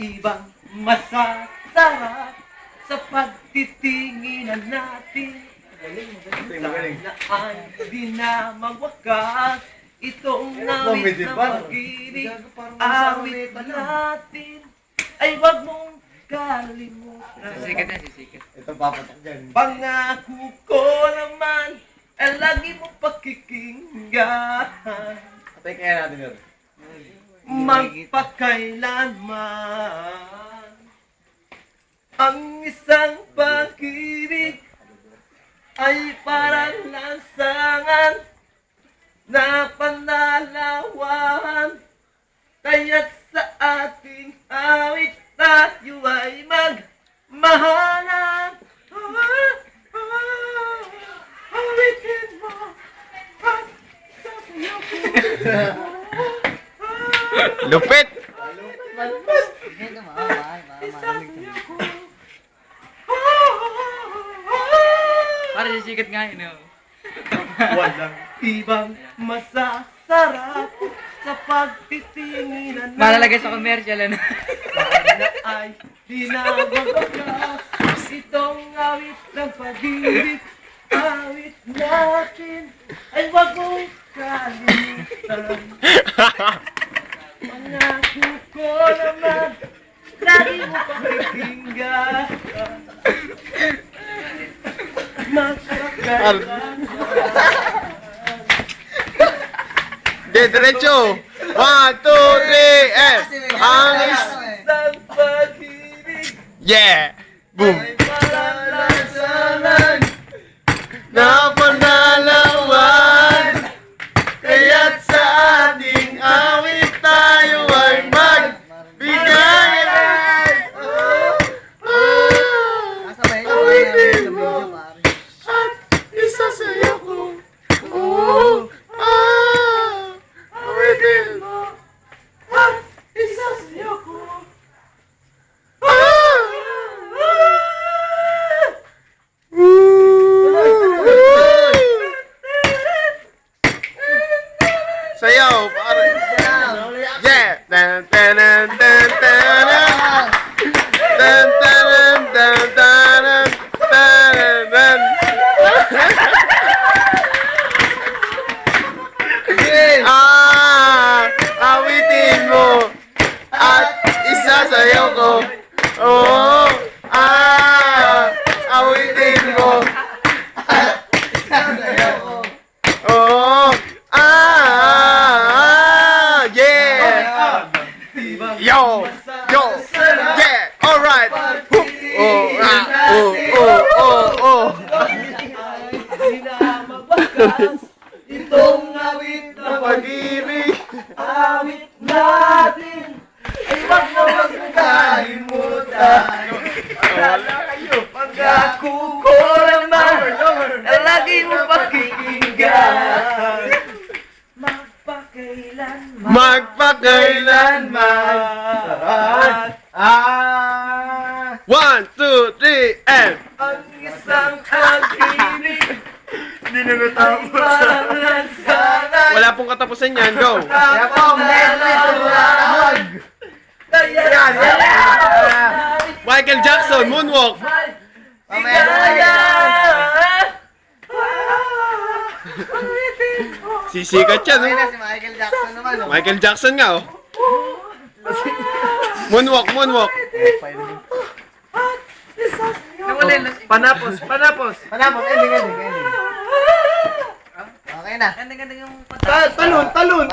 ibang masasarap sa pagtitinginan natin. Sana ay di na magwakas itong awit na pag-ibig. Awit natin ay wag mong kalimutan. Sisikat yan, sisikat. Ito papatak dyan. Pangako ko naman ay lagi mong pakikinggan. Patay kaya natin yun. Magpakailanman ang isang pag-ibig ay parang lansangan na panalawan. Kaya't sa ating awit tayo ay magmahalan. Awitin mo at sasayaw ko. Lupit! Para sisikat nga yun. Walang ibang masasarap sa pagtitinginan Malalagay sa commercial, ano? Sana ay dinabagagas itong awit ng pag-ibig. Awit natin ay wag mong kalimutan. Pangako ko naman lagi mo pakikinggan. Magpakailanman De, diretso! 1, 2, 3, and... Ang isang pag-ibig Yeah! Boom! ay parang lansangan Na panalawan Kaya't sa ating awit tayo ay magbigayan. Awitin mo at isasayaw ko. Awitin mo at isasayaw ko. Sayaw, pare. Yeah. Tan tan tan tan tan. Tan tan tan tan tan tan. Awitin mo at isasayaw ko. Oh, awitin mo. Oh, yeah. Yo, yo, yeah, alright. Oh. Hindi na magwakas itong awit na Pag-ibig. awit natin ay wag mo magkalimutan. Wala kayo. Pangako ko naman na lagi mo pakikinggan. Magpakailanman. 1, 2, 3, and... Ang isang pag-ibig Hindi na natapos. parang lansangan Wala pong katapusan yan, go. na panalawan. Kaya Michael Jackson, moonwalk. Sisikat yan, oh. Si Michael Jackson naman. Michael Jackson nga, oh. Moonwalk. Nawala yung lasing. Panapos. Panapos, ending. Okay na. Ganda-ganda yung Talon.